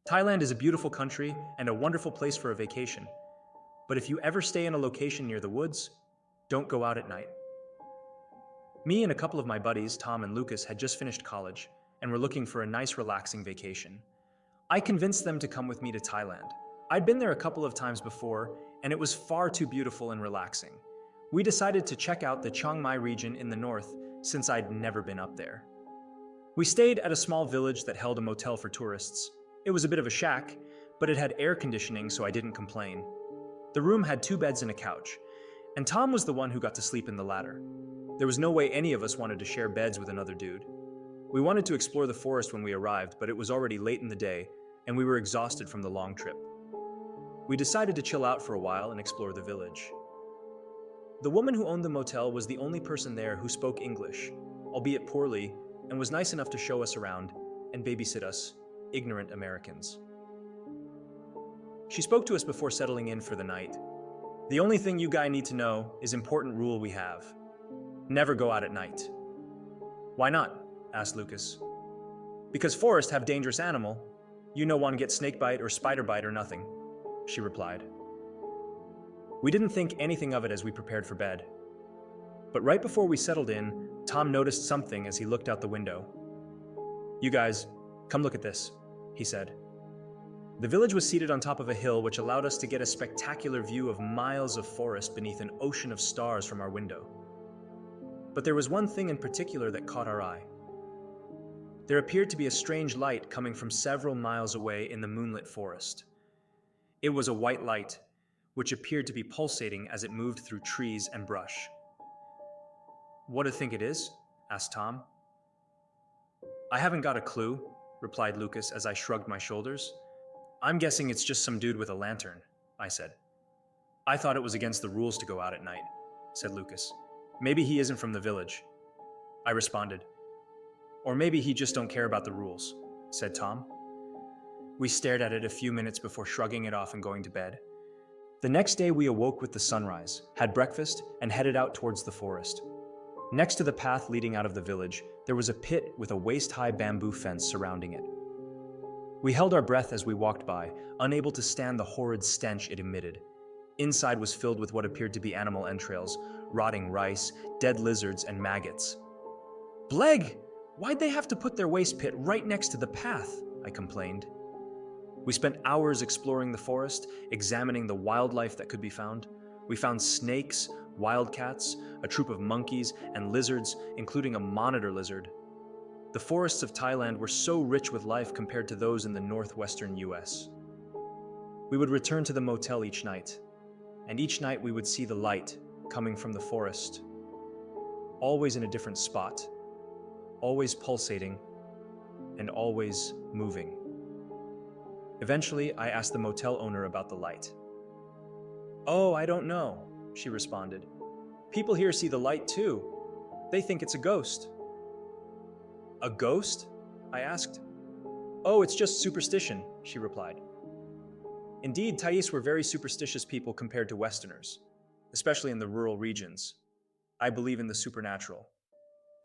Thailand is a beautiful country and a wonderful place for a vacation. But if you ever stay in a location near the woods, don't go out at night. Me and a couple of my buddies, Tom and Lucas, had just finished college and were looking for a nice, relaxing vacation. I convinced them to come with me to Thailand. I'd been there a couple of times before, and it was far too beautiful and relaxing. We decided to check out the Chiang Mai region in the north since I'd never been up there. We stayed at a small village that held a motel for tourists. It was a bit of a shack, but it had air conditioning, so I didn't complain. The room had 2 beds and a couch, and Tom was the one who got to sleep in the latter. There was no way any of us wanted to share beds with another dude. We wanted to explore the forest when we arrived, but it was already late in the day, and we were exhausted from the long trip. We decided to chill out for a while and explore the village. The woman who owned the motel was the only person there who spoke English, albeit poorly, and was nice enough to show us around and babysit us, ignorant Americans. She spoke to us before settling in for the night. The only thing you guys need to know is important rule we have. Never go out at night. Why not? Asked Lucas. Because forests have dangerous animal. You no one get snake bite or spider bite or nothing, she replied. We didn't think anything of it as we prepared for bed. But right before we settled in, Tom noticed something as he looked out the window. You guys, come look at this, he said. The village was seated on top of a hill which allowed us to get a spectacular view of miles of forest beneath an ocean of stars from our window. But there was one thing in particular that caught our eye. There appeared to be a strange light coming from several miles away in the moonlit forest. It was a white light, which appeared to be pulsating as it moved through trees and brush. What do you think it is? Asked Tom. I haven't got a clue, replied Lucas as I shrugged my shoulders. I'm guessing it's just some dude with a lantern, I said. I thought it was against the rules to go out at night, said Lucas. Maybe he isn't from the village, I responded. Or maybe he just don't care about the rules, said Tom. We stared at it a few minutes before shrugging it off and going to bed. The next day we awoke with the sunrise, had breakfast, and headed out towards the forest. Next to the path leading out of the village, there was a pit with a waist-high bamboo fence surrounding it. We held our breath as we walked by, unable to stand the horrid stench it emitted. Inside was filled with what appeared to be animal entrails, rotting rice, dead lizards, and maggots. Bleg! Why'd they have to put their waste pit right next to the path? I complained. We spent hours exploring the forest, examining the wildlife that could be found. We found snakes, wildcats, a troop of monkeys, and lizards, including a monitor lizard. The forests of Thailand were so rich with life compared to those in the northwestern US. We would return to the motel each night, and each night we would see the light coming from the forest, always in a different spot, always pulsating, and always moving. Eventually, I asked the motel owner about the light. Oh, I don't know, she responded. People here see the light too. They think it's a ghost. A ghost? I asked. Oh, it's just superstition, she replied. Indeed, Thais were very superstitious people compared to Westerners, especially in the rural regions. I believe in the supernatural.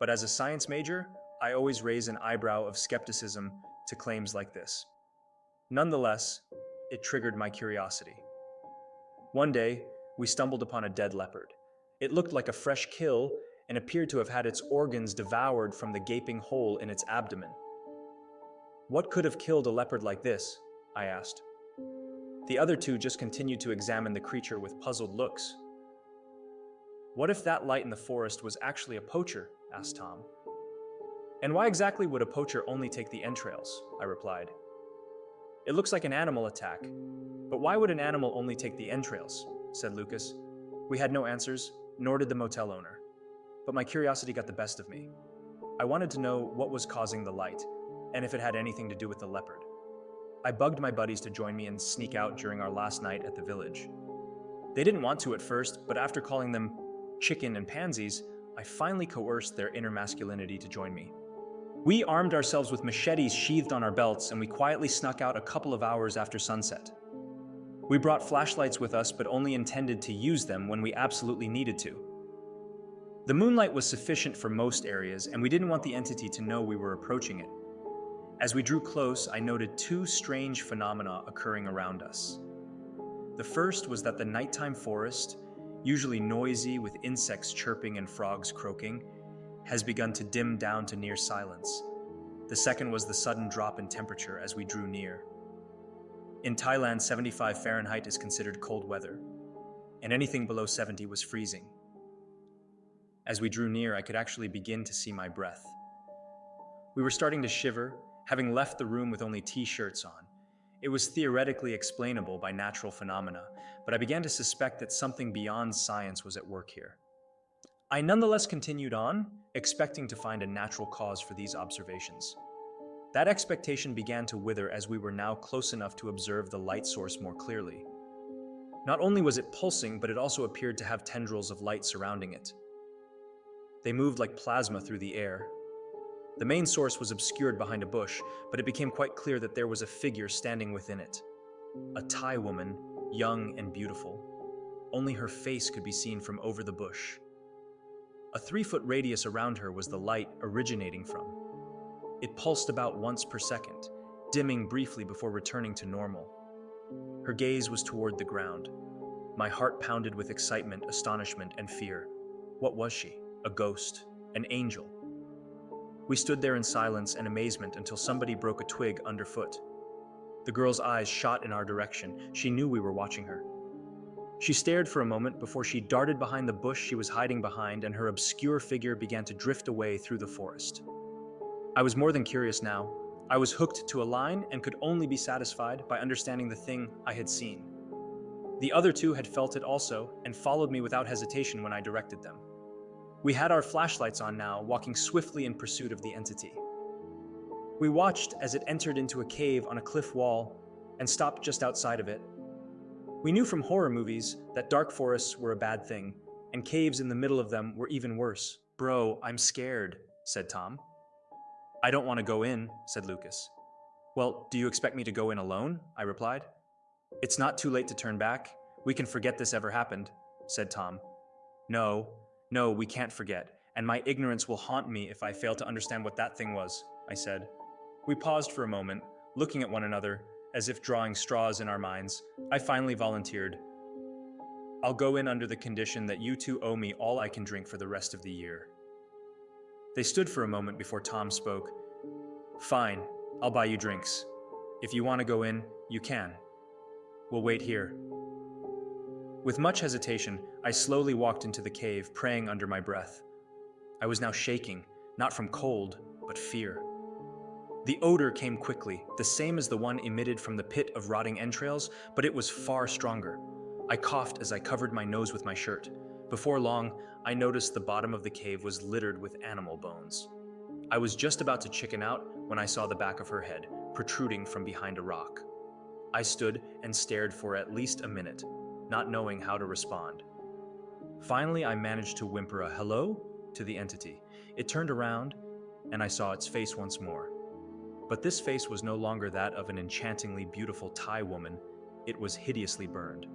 But as a science major, I always raise an eyebrow of skepticism to claims like this. Nonetheless, it triggered my curiosity. One day, we stumbled upon a dead leopard. It looked like a fresh kill and appeared to have had its organs devoured from the gaping hole in its abdomen. What could have killed a leopard like this? I asked. The other two just continued to examine the creature with puzzled looks. What if that light in the forest was actually a poacher? Asked Tom. And why exactly would a poacher only take the entrails? I replied. It looks like an animal attack, but why would an animal only take the entrails? Said Lucas. We had no answers, nor did the motel owner. But my curiosity got the best of me. I wanted to know what was causing the light, and if it had anything to do with the leopard. I bugged my buddies to join me and sneak out during our last night at the village. They didn't want to at first, but after calling them chicken and pansies, I finally coerced their inner masculinity to join me. We armed ourselves with machetes sheathed on our belts, and we quietly snuck out a couple of hours after sunset. We brought flashlights with us, but only intended to use them when we absolutely needed to. The moonlight was sufficient for most areas, and we didn't want the entity to know we were approaching it. As we drew close, I noted two strange phenomena occurring around us. The first was that the nighttime forest, usually noisy with insects chirping and frogs croaking, has begun to dim down to near silence. The second was the sudden drop in temperature as we drew near. In Thailand, 75 Fahrenheit is considered cold weather, and anything below 70 was freezing. As we drew near, I could actually begin to see my breath. We were starting to shiver, having left the room with only t-shirts on. It was theoretically explainable by natural phenomena, but I began to suspect that something beyond science was at work here. I nonetheless continued on, expecting to find a natural cause for these observations. That expectation began to wither as we were now close enough to observe the light source more clearly. Not only was it pulsing, but it also appeared to have tendrils of light surrounding it. They moved like plasma through the air. The main source was obscured behind a bush, but it became quite clear that there was a figure standing within it. A Thai woman, young and beautiful. Only her face could be seen from over the bush. A 3-foot radius around her was the light originating from. It pulsed about once per second, dimming briefly before returning to normal. Her gaze was toward the ground. My heart pounded with excitement, astonishment, and fear. What was she? A ghost? An angel? We stood there in silence and amazement until somebody broke a twig underfoot. The girl's eyes shot in our direction. She knew we were watching her. She stared for a moment before she darted behind the bush she was hiding behind, and her obscure figure began to drift away through the forest. I was more than curious now. I was hooked to a line and could only be satisfied by understanding the thing I had seen. The other two had felt it also and followed me without hesitation when I directed them. We had our flashlights on now, walking swiftly in pursuit of the entity. We watched as it entered into a cave on a cliff wall and stopped just outside of it. We knew from horror movies that dark forests were a bad thing, and caves in the middle of them were even worse. "Bro, I'm scared," said Tom. "I don't want to go in," said Lucas. "Well, do you expect me to go in alone?" I replied. "It's not too late to turn back. We can forget this ever happened," said Tom. No, we can't forget, and my ignorance will haunt me if I fail to understand what that thing was," I said. We paused for a moment, looking at one another, as if drawing straws in our minds. I finally volunteered. "I'll go in under the condition that you two owe me all I can drink for the rest of the year." They stood for a moment before Tom spoke. "Fine, I'll buy you drinks. If you want to go in, you can. We'll wait here." With much hesitation, I slowly walked into the cave, praying under my breath. I was now shaking, not from cold, but fear. The odor came quickly, the same as the one emitted from the pit of rotting entrails, but it was far stronger. I coughed as I covered my nose with my shirt. Before long, I noticed the bottom of the cave was littered with animal bones. I was just about to chicken out when I saw the back of her head, protruding from behind a rock. I stood and stared for at least a minute, not knowing how to respond. Finally, I managed to whimper a hello to the entity. It turned around, and I saw its face once more. But this face was no longer that of an enchantingly beautiful Thai woman. It was hideously burned.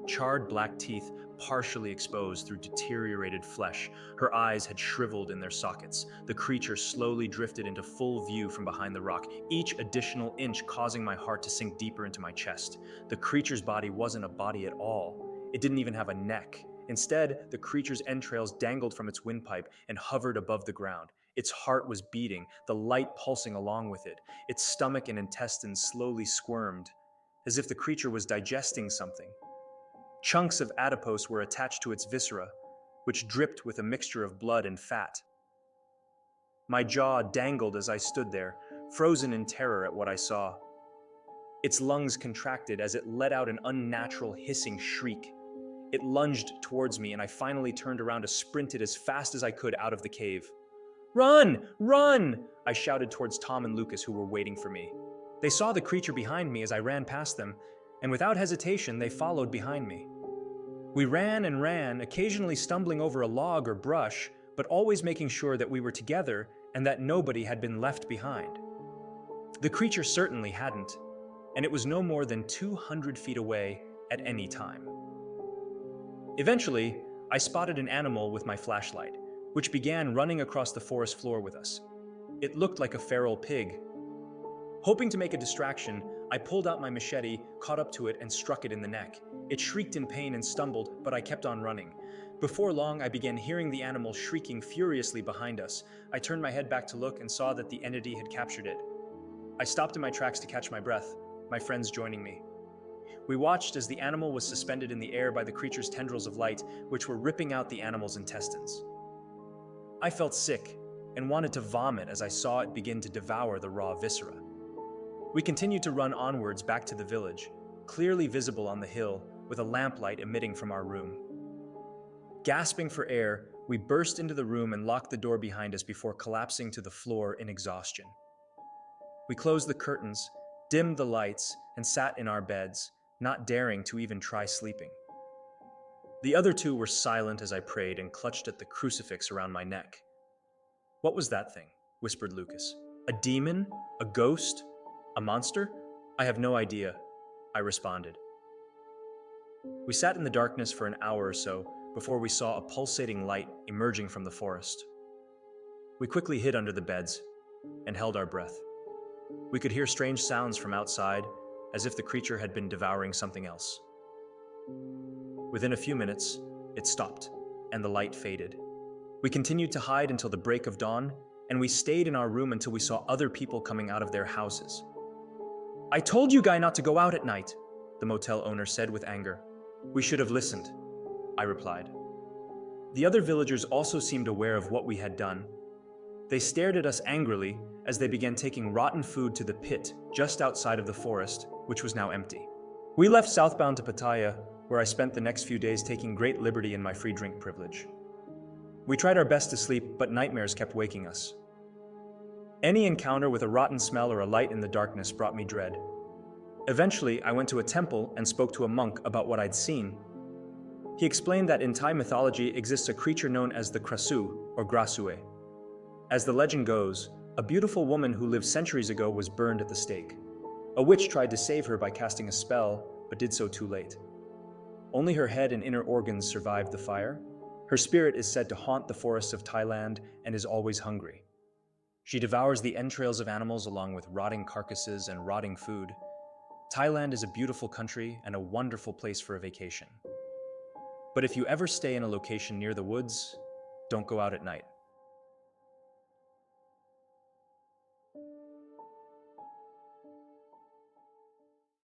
Charred black teeth partially exposed through deteriorated flesh. Her eyes had shriveled in their sockets. The creature slowly drifted into full view from behind the rock, each additional inch causing my heart to sink deeper into my chest. The creature's body wasn't a body at all. It didn't even have a neck. Instead, the creature's entrails dangled from its windpipe and hovered above the ground. Its heart was beating, the light pulsing along with it. Its stomach and intestines slowly squirmed, as if the creature was digesting something. Chunks of adipose were attached to its viscera, which dripped with a mixture of blood and fat. My jaw dangled as I stood there, frozen in terror at what I saw. Its lungs contracted as it let out an unnatural hissing shriek. It lunged towards me, and I finally turned around to sprint it as fast as I could out of the cave. "Run! Run!" I shouted towards Tom and Lucas, who were waiting for me. They saw the creature behind me as I ran past them, and without hesitation, they followed behind me. We ran and ran, occasionally stumbling over a log or brush, but always making sure that we were together and that nobody had been left behind. The creature certainly hadn't, and it was no more than 200 feet away at any time. Eventually, I spotted an animal with my flashlight, which began running across the forest floor with us. It looked like a feral pig. Hoping to make a distraction, I pulled out my machete, caught up to it, and struck it in the neck. It shrieked in pain and stumbled, but I kept on running. Before long, I began hearing the animal shrieking furiously behind us. I turned my head back to look and saw that the entity had captured it. I stopped in my tracks to catch my breath, my friends joining me. We watched as the animal was suspended in the air by the creature's tendrils of light, which were ripping out the animal's intestines. I felt sick and wanted to vomit as I saw it begin to devour the raw viscera. We continued to run onwards back to the village, clearly visible on the hill, with a lamplight emitting from our room. Gasping for air, we burst into the room and locked the door behind us before collapsing to the floor in exhaustion. We closed the curtains, dimmed the lights, and sat in our beds, not daring to even try sleeping. The other two were silent as I prayed and clutched at the crucifix around my neck. "What was that thing?" whispered Lucas. "A demon? A ghost? A monster?" "I have no idea," I responded. We sat in the darkness for an hour or so before we saw a pulsating light emerging from the forest. We quickly hid under the beds and held our breath. We could hear strange sounds from outside, as if the creature had been devouring something else. Within a few minutes, it stopped, and the light faded. We continued to hide until the break of dawn, and we stayed in our room until we saw other people coming out of their houses. "I told you guys not to go out at night," the motel owner said with anger. "We should have listened," I replied. The other villagers also seemed aware of what we had done. They stared at us angrily as they began taking rotten food to the pit just outside of the forest, which was now empty. We left southbound to Pattaya, where I spent the next few days taking great liberty in my free drink privilege. We tried our best to sleep, but nightmares kept waking us. Any encounter with a rotten smell or a light in the darkness brought me dread. Eventually, I went to a temple and spoke to a monk about what I'd seen. He explained that in Thai mythology exists a creature known as the Krasue, or Krasue. As the legend goes, a beautiful woman who lived centuries ago was burned at the stake. A witch tried to save her by casting a spell, but did so too late. Only her head and inner organs survived the fire. Her spirit is said to haunt the forests of Thailand and is always hungry. She devours the entrails of animals along with rotting carcasses and rotting food. Thailand is a beautiful country and a wonderful place for a vacation. But if you ever stay in a location near the woods, don't go out at night.